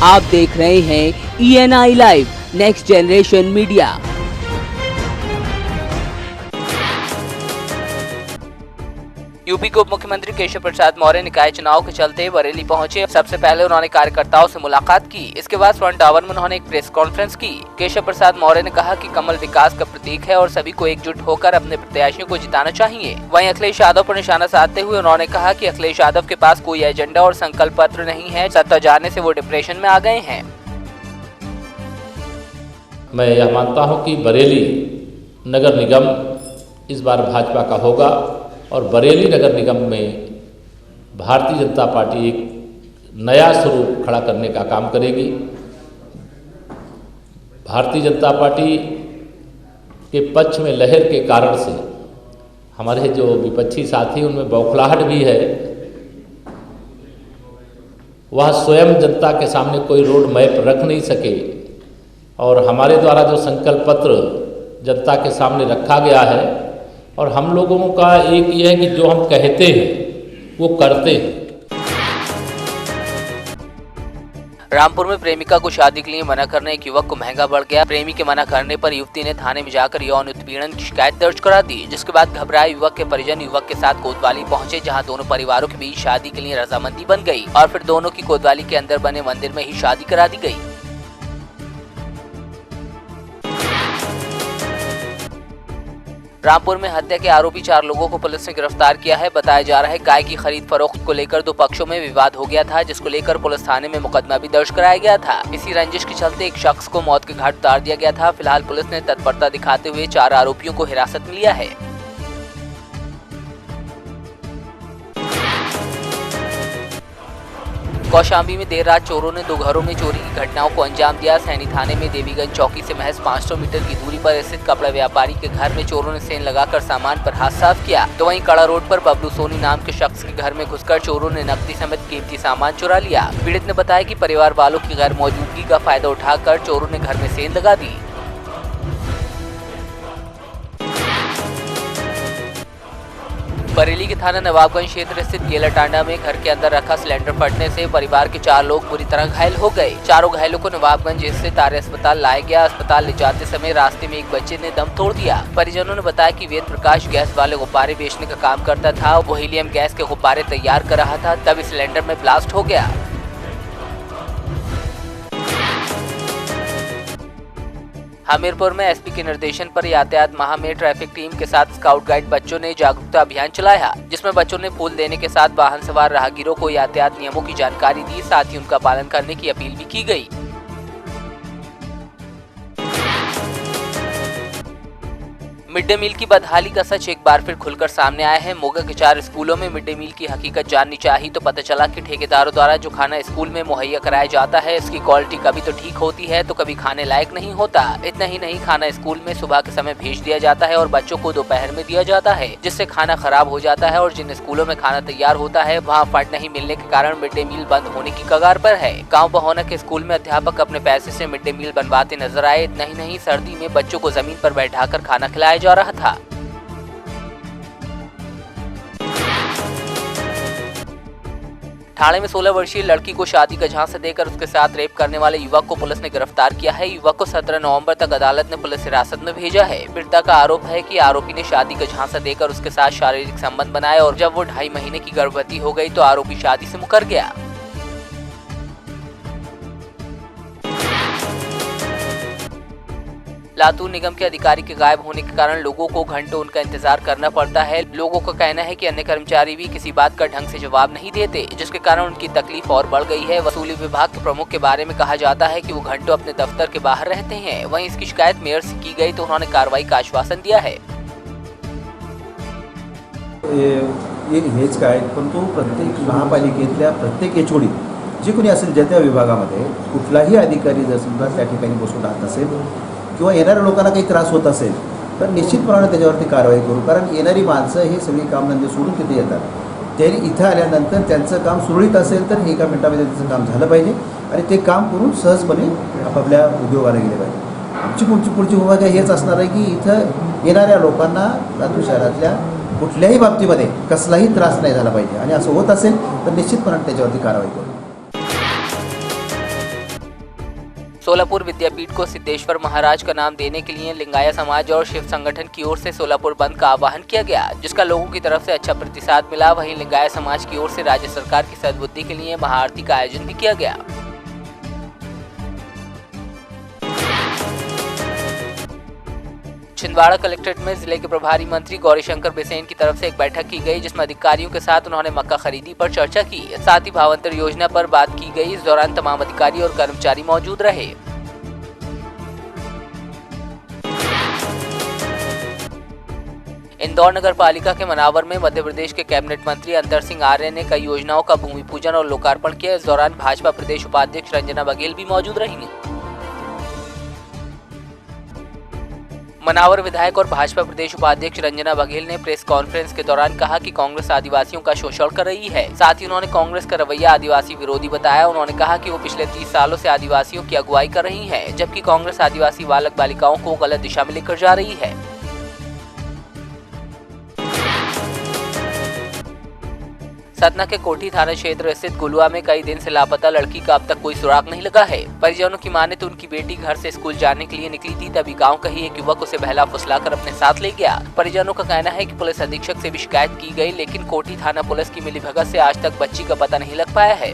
आप देख रहे हैं ENI live next generation media. UP के उप मुख्यमंत्री केशव प्रसाद मौर्य निकाय चुनाव के चलते बरेली पहुंचे। सबसे पहले उन्होंने कार्यकर्ताओं से मुलाकात की। इसके बाद फ्रंट टावर में उन्होंने एक प्रेस कॉन्फ्रेंस की। केशव प्रसाद मौर्य ने कहा कि कमल विकास का प्रतीक है और सभी को एकजुट होकर अपने प्रत्याशियों को जिताना चाहिए। वहीं अखिलेश यादव पर निशाना साधते हुए उन्होंने कहा कि अखिलेश यादव के पास कोई एजेंडा और संकल्प पत्र नहीं है। सत्ता जाने से वो डिप्रेशन में आ गए हैं। मैं यह मानता हूं कि बरेली नगर निगम इस बार भाजपा का होगा और बरेली नगर निगम में भारतीय जनता पार्टी एक नया स्वरूप खड़ा करने का काम करेगी। भारतीय जनता पार्टी के पक्ष में लहर के कारण से हमारे जो विपक्षी साथी उनमें बौखलाहट भी है। वह स्वयं जनता के सामने कोई रोड मैप रख नहीं सके और हमारे द्वारा जो संकल्प पत्र जनता के सामने रखा गया है और हम लोगों का एक ये है कि जो हम कहते हैं वो करते हैं। रामपुर में प्रेमिका को शादी के लिए मना करने एक युवक को महंगा पड़ गया। प्रेमी के मना करने पर युवती ने थाने में जाकर यौन उत्पीड़न की शिकायत दर्ज करा दी, जिसके बाद घबराए युवक के परिजन युवक के साथ कोतवाली पहुंचे, जहां दोनों परिवारों के बीच शादी के लिए रजामंदी बन गई और फिर दोनों की कोतवाली के अंदर बने मंदिर में ही शादी करा दी गई। रामपुर में हत्या के आरोपी 4 लोगों को पुलिस ने गिरफ्तार किया है। बताया जा रहा है गाय की खरीद फरोख्त को लेकर 2 पक्षों में विवाद हो गया था, जिसको लेकर पुलिस थाने में मुकदमा भी दर्ज कराया गया था। इसी रंजिश के चलते एक शख्स को मौत के घाट उतार दिया गया था। फिलहाल पुलिस ने तत्परता दिखाते हुए 4 आरोपियों को हिरासत में लिया है। कौशाम्बी में देर रात चोरों ने 2 घरों में चोरी की घटनाओं को अंजाम दिया। सैनी थाने में देवीगंज चौकी से महज 500 मीटर की दूरी पर स्थित कपड़ा व्यापारी के घर में चोरों ने सेंध लगाकर सामान पर हाथ साफ किया। तो वहीं कड़ा रोड पर बबलू सोनी नाम के शख्स के घर में घुसकर चोरों ने नकदी समेत कीमती सामान चुरा लिया। पीड़ित ने बताया कि परिवार वालों की गैर मौजूदगी का फायदा उठाकर चोरों ने घर में सेंध लगा दी। बरेली के थाना नवाबगंज क्षेत्र स्थित केला टांडा में घर के अंदर रखा सिलेंडर फटने से परिवार के 4 लोग बुरी तरह घायल हो गए। चारों घायलों को नवाबगंज स्थित आर्य अस्पताल लाया गया। अस्पताल ले जाते समय रास्ते में एक बच्चे ने दम तोड़ दिया। परिजनों ने बताया कि वेद प्रकाश गैस वाले गुब्बारे बेचने का काम करता था। वो हीलियम गैस के गुब्बारे तैयार कर रहा था, तभी सिलेंडर में ब्लास्ट हो गया। हमीरपुर में एसपी के निर्देशन पर यातायात माह में ट्रैफिक टीम के साथ स्काउट गाइड बच्चों ने जागरूकता अभियान चलाया, जिसमें बच्चों ने फूल देने के साथ वाहन सवार राहगीरों को यातायात नियमों की जानकारी दी। साथ ही उनका पालन करने की अपील भी की गई। मिड डे मील की बदहाली का सच एक बार फिर खुलकर सामने आया है। मोगा के 4 स्कूलों में मिड डे मील की हकीकत जाननी चाहिए तो पता चला कि ठेकेदारों द्वारा जो खाना स्कूल में मुहैया कराया जाता है, इसकी क्वालिटी कभी तो ठीक होती है तो कभी खाने लायक नहीं होता। इतना ही नहीं, खाना स्कूल में सुबह के समय भेज दिया जाता है और बच्चों को दोपहर में दिया जाता है, जिससे खाना खराब हो जाता है। और जिन स्कूलों में खाना तैयार होता है वहाँ फंड नहीं मिलने के कारण मिड डे मील बंद होने की कगार पर है। गाँव बहोना के स्कूल में अध्यापक अपने पैसे से मिड डे मील बनवाते नजर आए। इतना ही नहीं, सर्दी में बच्चों को जमीन पर बैठाकर खाना खिलाया जा रहा था। ठाणे में 16 वर्षीय लड़की को शादी का झांसा देकर उसके साथ रेप करने वाले युवक को पुलिस ने गिरफ्तार किया है। युवक को 17 नवंबर तक अदालत ने पुलिस हिरासत में भेजा है। पीड़िता का आरोप है कि आरोपी ने शादी का झांसा देकर उसके साथ शारीरिक संबंध बनाया और जब वो 2.5 महीने की गर्भवती हो गई तो आरोपी शादी से मुकर गया। लातूर निगम के अधिकारी के गायब होने के कारण लोगों को घंटों उनका इंतजार करना पड़ता है। लोगों का कहना है कि अन्य कर्मचारी भी किसी बात का ढंग से जवाब नहीं देते, जिसके कारण उनकी तकलीफ और बढ़ गई है। वसूली विभाग के प्रमुख के बारे में कहा जाता है कि वो घंटों अपने दफ्तर के बाहर रहते हैं। वहीं इसकी शिकायत मेयर से की गई तो उन्होंने कार्रवाई का आश्वासन दिया है। हेच काय, परंतु प्रत्येक महापालिकेतल्या प्रत्येक एचओडी जे कोणी असेल ज्या त्या विभागामध्ये कुठलाही अधिकारी जर समजा त्या ठिकाणी बसून राहत असेल किंवा येणाऱ्या लोकांना काही त्रास होत असेल तर निश्चितपणाने त्याच्यावरती कारवाई करू। कारण येणारी माणसं हे सगळी कामधंदे सोडून तिथे येतात। त्यांनी इथं आल्यानंतर त्यांचं काम सुरळीत असेल तर 1 मिनिटामध्ये त्यांचं काम झालं पाहिजे आणि ते काम करून सहजपणे आपापल्या उद्योगाला गेले पाहिजे। आमची पुढची भूमिका हेच असणार आहे की इथं येणाऱ्या लोकांना लातूर शहरातल्या कुठल्याही बाबतीमध्ये कसलाही त्रास नाही झाला पाहिजे आणि असं होत असेल तर निश्चितपणे त्याच्यावरती कारवाई करू। सोलापुर विद्यापीठ को सिद्धेश्वर महाराज का नाम देने के लिए लिंगायत समाज और शिव संगठन की ओर से सोलापुर बंद का आह्वान किया गया, जिसका लोगों की तरफ से अच्छा प्रतिसाद मिला। वहीं लिंगायत समाज की ओर से राज्य सरकार की सद्बुद्धि के लिए महाआरती का आयोजन भी किया गया। छिंदवाड़ा कलेक्ट्रेट में जिले के प्रभारी मंत्री गौरीशंकर बिसेन की तरफ से एक बैठक की गई, जिसमें अधिकारियों के साथ उन्होंने मक्का खरीदी पर चर्चा की, साथ ही भावांतर योजना पर बात की गई। इस दौरान तमाम अधिकारी और कर्मचारी मौजूद रहे। इंदौर नगर पालिका के मनावर में मध्य प्रदेश के कैबिनेट मंत्री अंतर सिंह आर्य ने कई योजनाओं का भूमि पूजन और लोकार्पण किया। इस दौरान भाजपा प्रदेश उपाध्यक्ष रंजना बघेल भी मौजूद रही। मनावर विधायक और भाजपा प्रदेश उपाध्यक्ष रंजना बघेल ने प्रेस कॉन्फ्रेंस के दौरान कहा कि कांग्रेस आदिवासियों का शोषण कर रही है। साथ ही उन्होंने कांग्रेस का रवैया आदिवासी विरोधी बताया। उन्होंने कहा कि वो पिछले 30 सालों से आदिवासियों की अगुवाई कर रही है, जबकि कांग्रेस आदिवासी बालक बालिकाओं को गलत दिशा में लेकर जा रही है। सतना के कोठी थाना क्षेत्र स्थित गुलुआ में कई दिन से लापता लड़की का अब तक कोई सुराग नहीं लगा है। परिजनों की माने तो उनकी बेटी घर से स्कूल जाने के लिए निकली थी, तभी गांव का ही एक युवक उसे बहला फुसलाकर अपने साथ ले गया। परिजनों का कहना है कि पुलिस अधीक्षक से भी शिकायत की गई, लेकिन कोठी थाना पुलिस की मिलीभगत से आज तक बच्ची का पता नहीं लग पाया है।